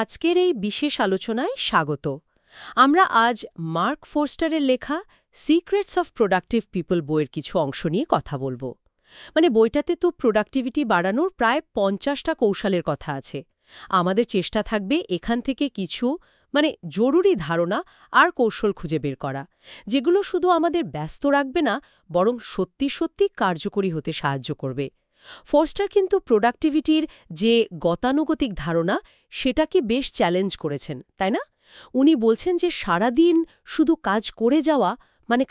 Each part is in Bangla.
আজকের এই বিশেষ আলোচনায় স্বাগত। আমরা আজ মার্ক ফোর্স্টারের লেখা সিক্রেটস অফ প্রোডাক্টিভ পিপল বইয়ের কিছু অংশ নিয়ে কথা বলবো। বইটাতে তো প্রোডাক্টিভিটি বাড়ানোর প্রায় 50টা কৌশলের কথা আছে। আমাদের চেষ্টা থাকবে এখান থেকে কিছু জরুরি ধারণা আর কৌশল খুঁজে বের করা, যেগুলো শুধু আমাদের ব্যস্ত রাখবে না, বরং সত্যি সত্যি কার্যকরী হতে সাহায্য করবে। ফোর্স্টার কিন্তু প্রোডাক্টিভিটির যে গতানুগতিক ধারণা সেটাকে বেশ চ্যালেঞ্জ করেছেন, তাই না? উনি বলছেন যে সারাদিন শুধু কাজ করে যাওয়া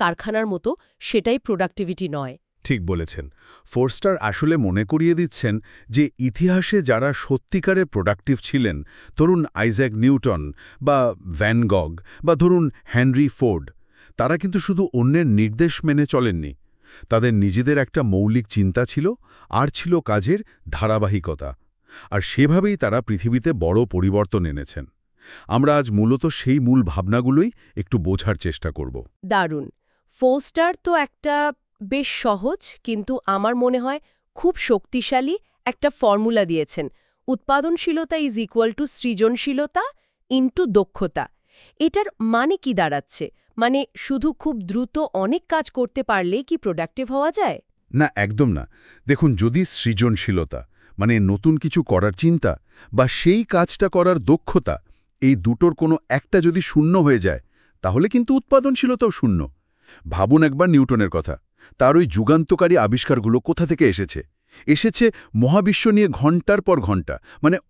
কারখানার মতো, সেটাই প্রোডাক্টিভিটি নয়। ঠিক বলেছেন। ফোর্স্টার আসলে মনে করিয়ে দিচ্ছেন যে ইতিহাসে যারা সত্যিকারে প্রোডাক্টিভ ছিলেন, ধরুন আইজ্যাক নিউটন বা ভ্যান গগ বা ধরুন হেনরি ফোর্ড, তারা কিন্তু শুধু অন্যের নির্দেশ মেনে চলেননি। তাদের নিজেদের একটা মৌলিক চিন্তা ছিল, আর ছিল কাজের ধারাবাহিকতা। আর সেভাবেই তারা পৃথিবীতে বড় পরিবর্তন এনেছেন। আমরা আজ মূলত সেই মূল ভাবনাগুলোই একটু বোঝার চেষ্টা করব। দারুণ। ফোর্স্টার তো একটা বেশ সহজ কিন্তু আমার মনে হয় খুব শক্তিশালী একটা ফর্মুলা দিয়েছেন। উৎপাদনশীলতা ইজ ইকুয়াল টু সৃজনশীলতা ইন্টু দক্ষতা। এটার মানে কি দাঁড়াচ্ছে? শুধু খুব দ্রুত অনেক কাজ করতে পারলেই কি প্রোডাক্টিভ হওয়া যায়? না, একদম না। দেখুন, যদি সৃজনশীলতা নতুন কিছু করার চিন্তা বা সেই কাজটা করার দক্ষতা, এই দুটোর কোনো একটা যদি শূন্য হয়ে যায়, তাহলে কিন্তু উৎপাদনশীলতাও শূন্য। ভাবুন একবার নিউটনের কথা। তার ওই যুগান্তকারী আবিষ্কারগুলো কোথা থেকে এসেছে মহাবিশ্ব নিয়ে ঘণ্টার পর ঘণ্টা,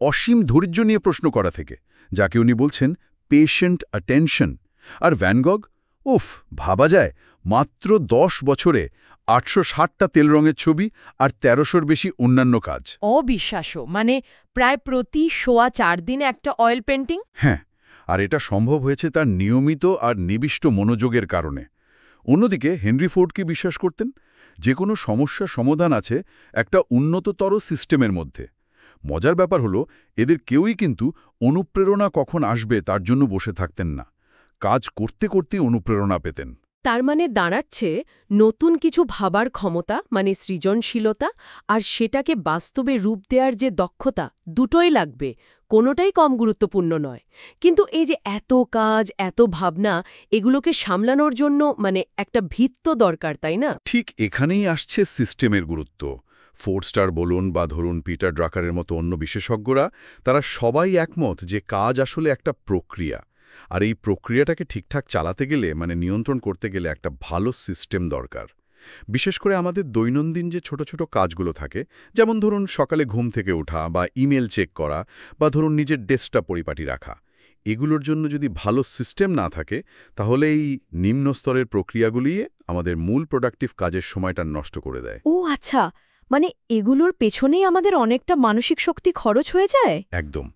অসীম ধৈর্য নিয়ে প্রশ্ন করা থেকে, যাকে উনি বলছেন পেশেন্ট অ্যাটেনশন। আর ভ্যান গগ, ভাবা যায়, মাত্র 10 বছরে 860টা তেল রঙের ছবি আর 1300-র বেশি অন্যান্য কাজ। অবিশ্বাস্য। প্রায় প্রতি 4.5 দিনে একটা অয়েল পেন্টিং। হ্যাঁ, আর এটা সম্ভব হয়েছে তার নিয়মিত আর নিবিষ্ট মনোযোগের কারণে। অন্যদিকে হেনরি ফোর্ড কি বিশ্বাস করতেন? যে কোনো সমস্যার সমাধান আছে একটা উন্নততর সিস্টেমের মধ্যে। মজার ব্যাপার হলো, এদের কেউই কিন্তু অনুপ্রেরণা কখন আসবে তার জন্য বসে থাকতেন না। কাজ করতে করতেই অনুপ্রেরণা পেতেন। তার দাঁড়াচ্ছে নতুন কিছু ভাবার ক্ষমতা, সৃজনশীলতা, আর সেটাকে বাস্তবে রূপ দেওয়ার যে দক্ষতা, দুটোই লাগবে। কোনোটাই কম গুরুত্বপূর্ণ নয়। কিন্তু এই যে এত কাজ, এত ভাবনা, এগুলোকে সামলানোর জন্য একটা ভিত্ত দরকার, তাই না? ঠিক এখানেই আসছে সিস্টেমের গুরুত্ব। ফোর্স্টার বলুন বা ধরুন পিটার ড্রাকারের মতো অন্য বিশেষজ্ঞরা, তারা সবাই একমত যে কাজ আসলে একটা প্রক্রিয়া। আর এই প্রক্রিয়াটাকে ঠিকঠাক চালাতে গেলে, নিয়ন্ত্রণ করতে গেলে একটা ভালো সিস্টেম দরকার। বিশেষ করে আমাদের দৈনন্দিন যে ছোট ছোট কাজগুলো থাকে, যেমন ধরুন সকালে ঘুম থেকে ওঠা বা ইমেল চেক করা বা ধরুন নিজের ডেস্কটা পরিপাটি রাখা, এগুলোর জন্য যদি ভালো সিস্টেম না থাকে, তাহলে এই নিম্ন স্তরের প্রক্রিয়াগুলি আমাদের মূল প্রোডাক্টিভ কাজের সময়টা নষ্ট করে দেয়। ও আচ্ছা, এগুলোর পেছনেই আমাদের অনেকটা মানসিক শক্তি খরচ হয়ে যায়। একদম।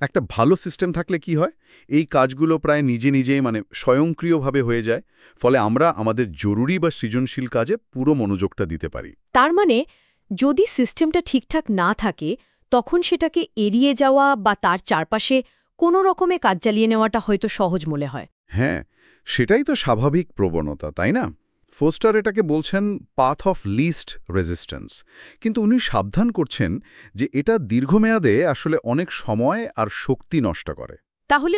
একটা ভালো সিস্টেম থাকলে কি হয়, এই কাজগুলো প্রায় নিজে নিজেই স্বয়ংক্রিয়ভাবে হয়ে যায়। ফলে আমরা আমাদের জরুরি বা সৃজনশীল কাজে পুরো মনোযোগটা দিতে পারি। তার যদি সিস্টেমটা ঠিকঠাক না থাকে, তখন সেটাকে এড়িয়ে যাওয়া বা তার চারপাশে কোনো রকমে কাজ চালিয়ে নেওয়াটা হয়তো সহজ মনে হয়। হ্যাঁ, সেটাই তো স্বাভাবিক প্রবণতা, তাই না? ফোস্টার এটাকে বলছেন পাথ অফ লিস্ট রেজিস্ট্যান্স। কিন্তু উনি সাবধান করছেন যে এটা দীর্ঘমেয়াদে আসলে অনেক সময় আর শক্তি নষ্ট করে। তাহলে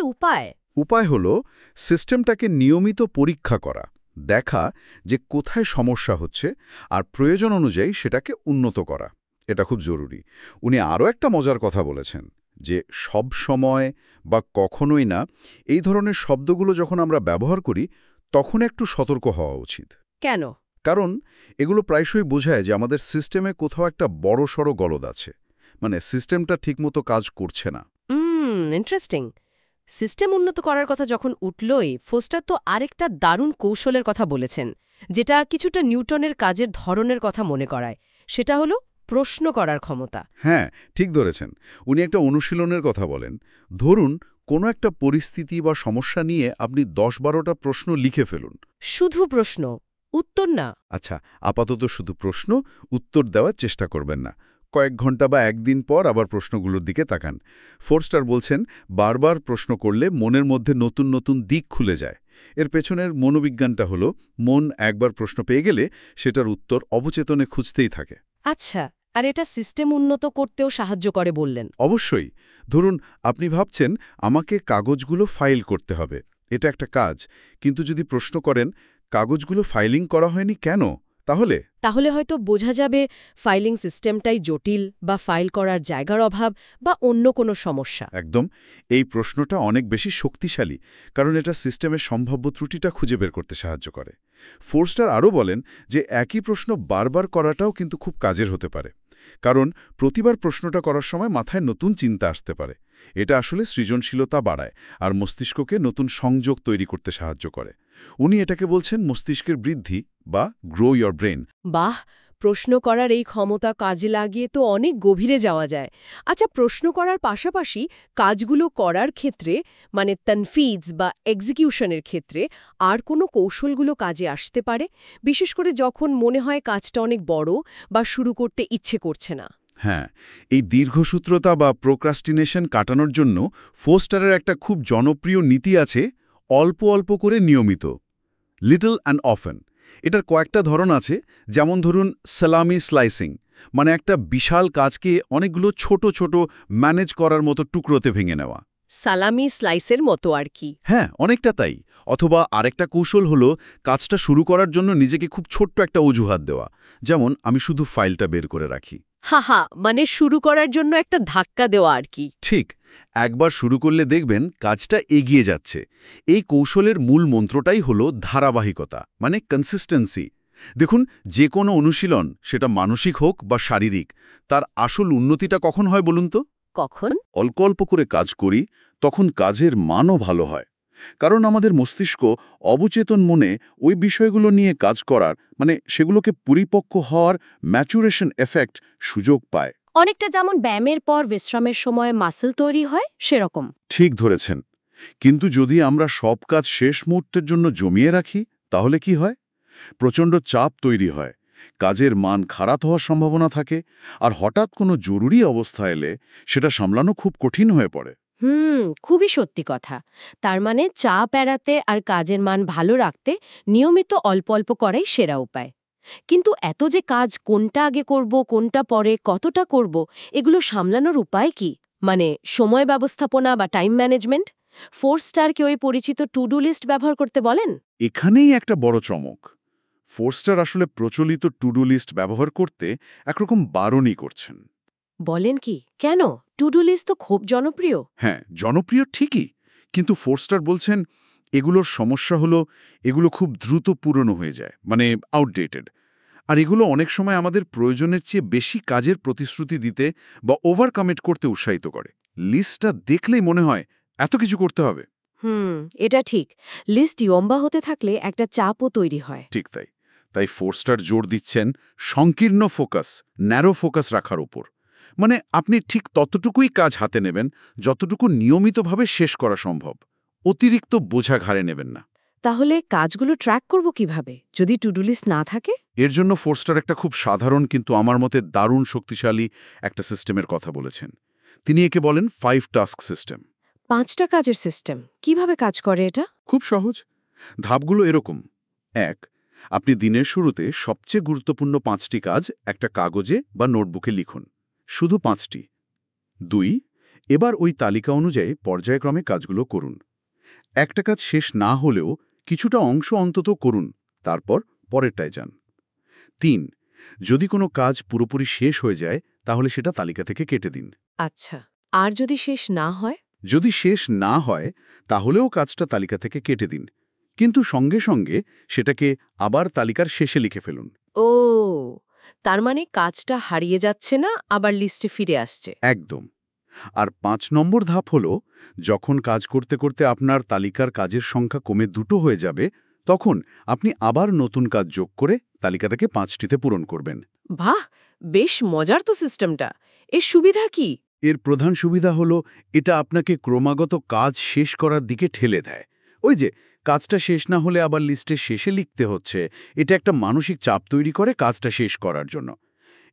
উপায় হলো সিস্টেমটাকে নিয়মিত পরীক্ষা করা, দেখা যে কোথায় সমস্যা হচ্ছে, আর প্রয়োজন অনুযায়ী সেটাকে উন্নত করা। এটা খুব জরুরি। উনি আরও একটা মজার কথা বলেছেন যে সব সময় বা কখনোই না, এই ধরনের শব্দগুলো যখন আমরা ব্যবহার করি, তখন একটু সতর্ক হওয়া উচিত। কেন? কারণ এগুলো প্রায়শই বোঝায় যে আমাদের সিস্টেমে কোথাও একটা বড়সড় গলদ আছে, সিস্টেমটা ঠিকমতো কাজ করছে না। ইন্টারেস্টিং। সিস্টেম উন্নত করার কথা যখন উঠলই, ফোস্টার তো আরেকটা দারুণ কৌশলের কথা বলেছেন, যেটা কিছুটা নিউটনের কাজের ধরনের কথা মনে করায়। সেটা হলো প্রশ্ন করার ক্ষমতা। হ্যাঁ, ঠিক ধরেছেন। উনি একটা অনুশীলনের কথা বলেন। ধরুন কোনো একটা পরিস্থিতি বা সমস্যা নিয়ে আপনি 10-12টা প্রশ্ন লিখে ফেলুন। শুধু প্রশ্ন, উত্তর না। আচ্ছা, আপাতত শুধু প্রশ্ন, উত্তর দেওয়ার চেষ্টা করবেন না। কয়েক ঘন্টা বা একদিন পর আবার প্রশ্নগুলোর দিকে তাকান। ফোর্স্টার বলছেন, বারবার প্রশ্ন করলে মনের মধ্যে নতুন নতুন দিক খুলে যায়। এর পেছনের মনোবিজ্ঞানটা হলো, মন একবার প্রশ্ন পেয়ে গেলে সেটার উত্তর অবচেতনে খুঁজতেই থাকে। আচ্ছা, আর এটা সিস্টেম উন্নত করতেও সাহায্য করে বললেন। অবশ্যই। ধরুন, আপনি ভাবছেন আমাকে কাগজগুলো ফাইল করতে হবে, এটা একটা কাজ। কিন্তু যদি প্রশ্ন করেন কাগজগুলো ফাইলিং করা হয়নি কেন, তাহলে হয়তো বোঝা যাবে ফাইলিং সিস্টেমটাই জটিল, বা ফাইল করার জায়গার অভাব, বা অন্য কোনো সমস্যা। একদম। এই প্রশ্নটা অনেক বেশি শক্তিশালী, কারণ এটা সিস্টেমের সম্ভাব্য ত্রুটিটা খুঁজে বের করতে সাহায্য করে। ফোরস্টার আরও বলেন যে একই প্রশ্ন বারবার করাটাও কিন্তু খুব কাজের হতে পারে, কারণ প্রতিবার প্রশ্নটা করার সময় মাথায় নতুন চিন্তা আসতে পারে। এটা আসলে সৃজনশীলতা বাড়ায় আর মস্তিষ্ককে নতুন সংযোগ তৈরি করতে সাহায্য করে। উনি এটাকে বলছেন মস্তিষ্কের বৃদ্ধি বা গ্রো ইয়োর ব্রেন। বাহ! প্রশ্ন করার এই ক্ষমতা কাজে লাগিয়ে তো অনেক গভীরে যাওয়া যায়। আচ্ছা, প্রশ্ন করার পাশাপাশি কাজগুলো করার ক্ষেত্রে, মানে তানফিজ বা এক্সিকিউশনের ক্ষেত্রে আর কোনো কৌশলগুলো কাজে আসতে পারে? বিশেষ করে যখন মনে হয় কাজটা অনেক বড় বা শুরু করতে ইচ্ছে করছে না। হ্যাঁ, এই দীর্ঘসূত্রতা বা প্রোক্রাস্টিনেশন কাটানোর জন্য ফোস্টারের একটা খুব জনপ্রিয় নীতি আছে, অল্প অল্প করে নিয়মিত, লিটল অ্যান্ড অফেন। এটার কয়েকটা ধরন আছে, যেমন ধরুন সালামি স্লাইসিং, মানে একটা বিশাল কাজকে অনেকগুলো ছোট ছোট ম্যানেজ করার মতো টুকরোতে ভেঙে নেওয়া। সালামি স্লাইসের মতো আর কি। হ্যাঁ, অনেকটা তাই। অথবা আরেকটা কৌশল হলো কাজটা শুরু করার জন্য নিজেকে খুব ছোট্ট একটা অজুহাত দেওয়া, যেমন আমি শুধু ফাইলটা বের করে রাখি। হা, মানে শুরু করার জন্য একটা ধাক্কা দেওয়া আর কি। ঠিক। একবার শুরু করলে দেখবেন কাজটা এগিয়ে যাচ্ছে। এই কৌশলের মূল মন্ত্রটাই হলো ধারাবাহিকতা, মানে কনসিস্টেন্সি। দেখুন, যে কোনো অনুশীলন, সেটা মানসিক হোক বা শারীরিক, তার আসল উন্নতিটা কখন হয় বলুন তো? কখন? অল্প অল্প করে কাজ করি, তখন কাজের মানও ভালো হয়। কারণ আমাদের মস্তিষ্ক অবচেতন মনে ওই বিষয়গুলো নিয়ে কাজ করার, মানে সেগুলোকে পরিপক্ক হওয়ার ম্যাচুরেশন এফেক্ট সুযোগ পায়। অনেকটা যেমন ব্যায়ামের পর বিশ্রামের সময় মাসল তৈরি হয়, সেরকম। ঠিক ধরেছেন। কিন্তু যদি আমরা সব কাজ শেষ মুহূর্তের জন্য জমিয়ে রাখি, তাহলে কি হয়? প্রচণ্ড চাপ তৈরি হয়, কাজের মান খারাপ হওয়ার সম্ভাবনা থাকে, আর হঠাৎ কোনো জরুরি অবস্থা এলে সেটা সামলানো খুব কঠিন হয়ে পড়ে। খুবই সত্যি কথা। তার মানে চাপ এড়াতে আর কাজের মান ভালো রাখতে নিয়মিত অল্প অল্প করাই সেরা উপায়। কিন্তু এত যে কাজ, কোনটা আগে করব, কোনটা পরে, কতটা করব, এগুলো সামলানোর উপায় কি? মানে সময় ব্যবস্থাপনা বা টাইম ম্যানেজমেন্ট? 4 স্টারকে ওই পরিচিত টু ডু লিস্ট ব্যবহার করতে বলেন? এখানেই একটা বড় চমক। ফোরস্টার আসলে প্রচলিত টু ডু লিস্ট ব্যবহার করতে একরকম বারণই করছেন। বলেন কি? কেন? টু ডু লিস্ট তো খুব জনপ্রিয়। হ্যাঁ, জনপ্রিয় ঠিকই, কিন্তু ফোরস্টার বলছেন এগুলোর সমস্যা হলো এগুলো খুব দ্রুত পুরনো হয়ে যায়, মানে আউটডেটেড। আর এগুলো অনেক সময় আমাদের প্রয়োজনের চেয়ে বেশি কাজের প্রতিশ্রুতি দিতে বা ওভারকামিট করতে উৎসাহিত করে। লিস্টটা দেখলেই মনে হয় এত কিছু করতে হবে। এটা ঠিক। লিস্ট লম্বা হতে থাকলে একটা চাপও তৈরি হয়। ঠিক তাই। তাই ফোরস্টার জোর দিচ্ছেন সংকীর্ণ ফোকাস, ন্যারো ফোকাস রাখার উপর। মানে আপনি ঠিক ততটুকুই কাজ হাতে নেবেন যতটুকু নিয়মিতভাবে শেষ করা সম্ভব। অতিরিক্ত বোঝা ঘাড়ে নেবেন না। তাহলে কাজগুলো ট্র্যাক করব কিভাবে, যদি টু ডু লিস্ট না থাকে? এর জন্য ফোরস্টার একটা খুব সাধারণ কিন্তু আমার মতে দারুণ শক্তিশালী একটা সিস্টেমের কথা বলেছেন। তিনি একে বলেন 5 টাস্ক সিস্টেম। 5টা কাজের সিস্টেম। কিভাবে কাজ করে এটা? খুব সহজ। ধাপগুলো এরকম: 1. আপনি দিনের শুরুতে সবচেয়ে গুরুত্বপূর্ণ 5টি কাজ একটা কাগজে বা নোটবুকে লিখুন, শুধু 5টি। 2. এবার ওই তালিকা অনুযায়ী পর্যায়ক্রমে কাজগুলো করুন। একটা কাজ শেষ না হলেও কিছুটা অংশ অন্তত করুন, তারপর পরেরটায় যান। 3. যদি কোনো কাজ পুরোপুরি শেষ হয়ে যায় তাহলে সেটা তালিকা থেকে কেটে দিন। আচ্ছা, আর যদি শেষ না হয়? যদি শেষ না হয় তাহলেও কাজটা তালিকা থেকে কেটে দিন, কিন্তু সঙ্গে সঙ্গে সেটাকে আবার তালিকার শেষে লিখে ফেলুন। ও, তার মানে কাজটা হারিয়ে যাচ্ছে না, আবার লিস্টে ফিরে আসছে। একদম। আর 5 নম্বর ধাপ হল, যখন কাজ করতে করতে আপনার তালিকার কাজের সংখ্যা কমে 2টো হয়ে যাবে, তখন আপনি আবার নতুন কাজ যোগ করে তালিকাটাকে 5টিতে পূরণ করবেন। বাহ, বেশ মজার তো সিস্টেমটা। এর সুবিধা কি? এর প্রধান সুবিধা হলো এটা আপনাকে ক্রমাগত কাজ শেষ করার দিকে ঠেলে দেয়। ওই যে কাজটা শেষ না হলে আবার লিস্টের শেষে লিখতে হচ্ছে, এটা একটা মানসিক চাপ তৈরি করে কাজটা শেষ করার জন্য।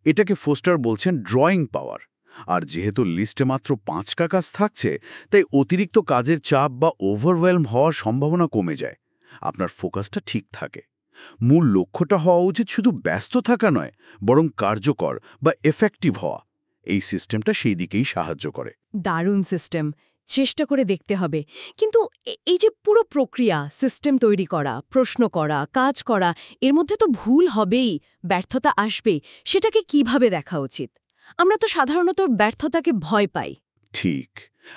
এটাকে ফোস্টার বলছেন ড্রয়িং পাওয়ার। আর যেহেতু লিস্টে মাত্র 5টা কাজ থাকছে, তাই অতিরিক্ত কাজের চাপ বা ওভারওয়েলম হওয়ার সম্ভাবনা কমে যায়। আপনার ফোকাসটা ঠিক থাকে। মূল লক্ষ্যটা হওয়া উচিত শুধু ব্যস্ত থাকা নয়, বরং কার্যকর বা এফেক্টিভ হওয়া। এই সিস্টেমটা সেই দিকেই সাহায্য করে। দারুণ সিস্টেম, চেষ্টা করে দেখতে হবে। কিন্তু এই যে পুরো প্রক্রিয়া, সিস্টেম তৈরি করা, প্রশ্ন করা, কাজ করা, এর মধ্যে তো ভুল হবেই, ব্যর্থতা আসবেই। সেটাকে কিভাবে দেখা উচিত? আমরা তো সাধারণত ব্যর্থতাকে ভয় পাই। ঠিক।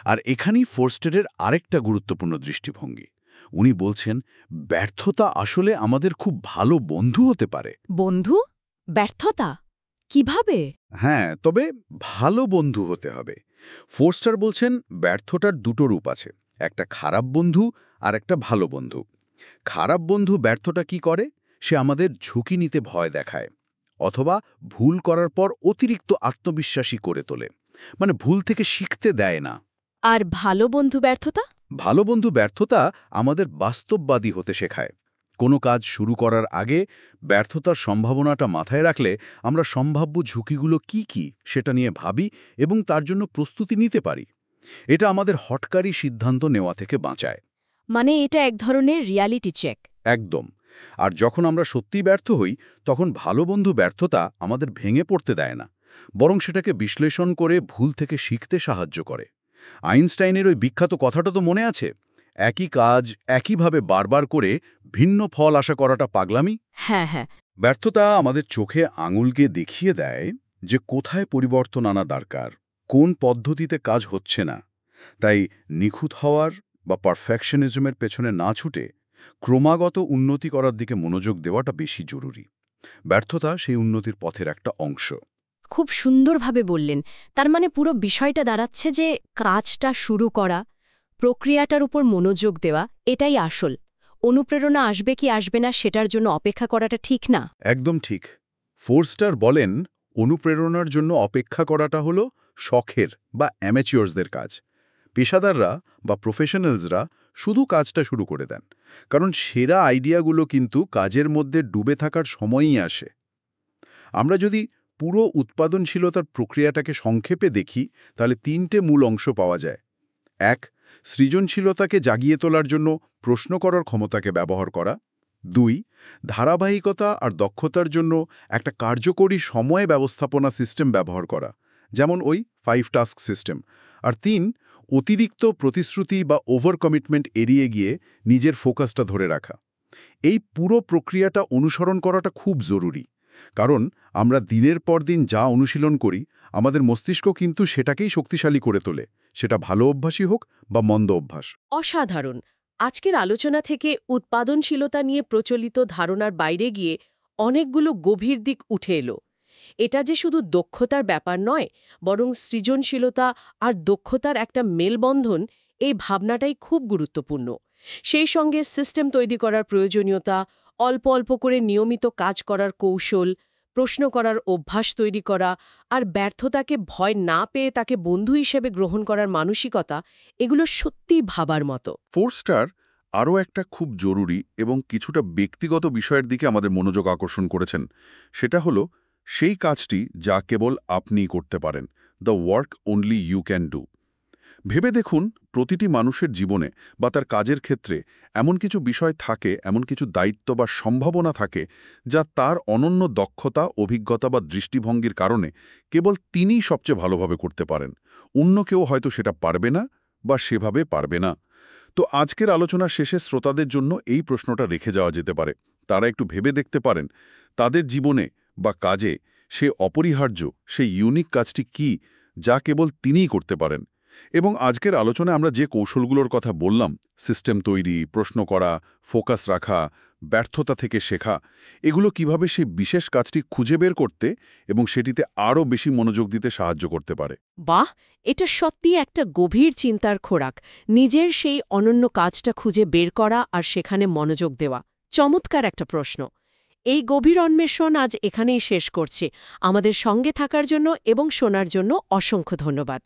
আর এখানেই ফোরস্টারের আরেকটা গুরুত্বপূর্ণ দৃষ্টিভঙ্গি। উনি বলছেন, ব্যর্থতা আসলে আমাদের খুব ভালো বন্ধু হতে পারে। বন্ধু? ব্যর্থতা? কিভাবে? হ্যাঁ, তবে ভালো বন্ধু হতে হবে। ফোরস্টার বলছেন, ব্যর্থতার দুটো রূপ আছে, একটা খারাপ বন্ধু আর একটা ভালো বন্ধু। খারাপ বন্ধু ব্যর্থতা কি করে? সে আমাদের ঝুঁকি নিতে ভয় দেখায়, অথবা ভুল করার পর অতিরিক্ত আত্মবিশ্বাসী করে তোলে, মানে ভুল থেকে শিখতে দেয় না। আর ভালো বন্ধু ব্যর্থতা? ভালো বন্ধু ব্যর্থতা আমাদের বাস্তববাদী হতে শেখায়। কোনো কাজ শুরু করার আগে ব্যর্থতার সম্ভাবনাটা মাথায় রাখলে আমরা সম্ভাব্য ঝুঁকিগুলো কি সেটা নিয়ে ভাবি এবং তার জন্য প্রস্তুতি নিতে পারি। এটা আমাদের হঠকারী সিদ্ধান্ত নেওয়া থেকে বাঁচায়। মানে এটা এক ধরনের রিয়ালিটি চেক। একদম। আর যখন আমরা সত্যিই ব্যর্থ হই, তখন ভালো বন্ধু ব্যর্থতা আমাদের ভেঙে পড়তে দেয় না, বরং সেটাকে বিশ্লেষণ করে ভুল থেকে শিখতে সাহায্য করে। আইনস্টাইনের ওই বিখ্যাত কথাটা তো মনে আছে, একই কাজ একইভাবে বারবার করে ভিন্ন ফল আশা করাটা পাগলামি। হ্যাঁ, হ্যাঁ। ব্যর্থতা আমাদের চোখে আঙুলকে দেখিয়ে দেয় যে কোথায় পরিবর্তন আনা দরকার, কোন পদ্ধতিতে কাজ হচ্ছে না। তাই নিখুঁত হওয়ার বা পারফেকশনিজমের পেছনে না ছুটে ক্রমাগত উন্নতি করার দিকে মনোযোগ দেওয়াটা বেশি জরুরি। ব্যর্থতা সেই উন্নতির পথের একটা অংশ। খুব সুন্দরভাবে বললেন। তার মানে পুরো বিষয়টা দাঁড়াচ্ছে যে কাজটা শুরু করা, প্রক্রিয়াটার উপর মনোযোগ দেওয়া, এটাই আসল। অনুপ্রেরণা আসবে কি আসবে না সেটার জন্য অপেক্ষা করাটা ঠিক না। একদম ঠিক। ফোরস্টার বলেন, অনুপ্রেরণার জন্য অপেক্ষা করাটা হলো শখের বা অ্যামেচিওরসদের কাজ। পেশাদাররা বা প্রফেশনালসরা শুধু কাজটা শুরু করে দেন, কারণ সেরা আইডিয়াগুলো কিন্তু কাজের মধ্যে ডুবে থাকার সময়ই আসে। আমরা যদি পুরো উৎপাদনশীলতার প্রক্রিয়াটাকে সংক্ষেপে দেখি, তাহলে 3টে মূল অংশ পাওয়া যায়। 1. সৃজনশীলতাকে জাগিয়ে তোলার জন্য প্রশ্ন করার ক্ষমতাকে ব্যবহার করা। 2. ধারাবাহিকতা আর দক্ষতার জন্য একটা কার্যকরী সময় ব্যবস্থাপনা সিস্টেম ব্যবহার করা, যেমন ওই 5 টাস্ক সিস্টেম। আর 3. অতিরিক্ত প্রতিশ্রুতি বা ওভার কমিটমেন্ট এড়িয়ে গিয়ে নিজের ফোকাসটা ধরে রাখা। এই পুরো প্রক্রিয়াটা অনুসরণ করাটা খুব জরুরি, কারণ আমরা দিনের পর দিন যা অনুশীলন করি, আমাদের মস্তিষ্ক কিন্তু সেটাকেই শক্তিশালী করে তোলে, সেটা ভালো অভ্যাসই হোক বা মন্দ অভ্যাস। অসাধারণ। আজকের আলোচনা থেকে উৎপাদনশীলতা নিয়ে প্রচলিত ধারণার বাইরে গিয়ে অনেকগুলো গভীর দিক উঠে এলো। এটা যে শুধু দক্ষতার ব্যাপার নয়, বরং সৃজনশীলতা আর দক্ষতার একটা মেলবন্ধন, এই ভাবনাটাই খুব গুরুত্বপূর্ণ। সেই সঙ্গে সিস্টেম তৈরি করার প্রয়োজনীয়তা, অল্প অল্প করে নিয়মিত কাজ করার কৌশল, প্রশ্ন করার অভ্যাস তৈরি করা, আর ব্যর্থতাকে ভয় না পেয়ে তাকে বন্ধু হিসেবে গ্রহণ করার মানসিকতা, এগুলো সত্যিই ভাবার মতো। ফোরস্টার আরও একটা খুব জরুরি এবং কিছুটা ব্যক্তিগত বিষয়ের দিকে আমাদের মনোযোগ আকর্ষণ করেছেন। সেটা হলো সেই কাজটি যা কেবল আপনিই করতে পারেন, the work only you can do. ভেবে দেখুন, প্রতিটি মানুষের জীবনে বা তার কাজের ক্ষেত্রে এমন কিছু বিষয় থাকে, এমন কিছু দায়িত্ব বা সম্ভাবনা থাকে, যা তার অনন্য দক্ষতা, অভিজ্ঞতা বা দৃষ্টিভঙ্গির কারণে কেবল তিনিই সবচেয়ে ভালোভাবে করতে পারেন। অন্য কেউ হয়তো সেটা পারবে না বা সেভাবে পারবে না। তো আজকের আলোচনার শেষে শ্রোতাদের জন্য এই প্রশ্নটা রেখে যাওয়া যেতে পারে। তারা একটু ভেবে দেখতে পারেন, তাদের জীবনে বা কাজে সে অপরিহার্য, সেই ইউনিক কাজটি কি, যা কেবল তিনিই করতে পারেন। এবং আজকের আলোচনায় আমরা যে কৌশলগুলোর কথা বললাম, সিস্টেম তৈরি, প্রশ্ন করা, ফোকাস রাখা, ব্যর্থতা থেকে শেখা, এগুলো কিভাবে সেই বিশেষ কাজটি খুঁজে বের করতে এবং সেটিতে আরও বেশি মনোযোগ দিতে সাহায্য করতে পারে। বাহ, এটা সত্যিই একটা গভীর চিন্তার খোরাক। নিজের সেই অনন্য কাজটা খুঁজে বের করা আর সেখানে মনোযোগ দেওয়া, চমৎকার একটা প্রশ্ন। এই গভীর অন্বেষণ আজ এখানেই শেষ করছি। আমাদের সঙ্গে থাকার জন্য এবং শোনার জন্য অসংখ্য ধন্যবাদ।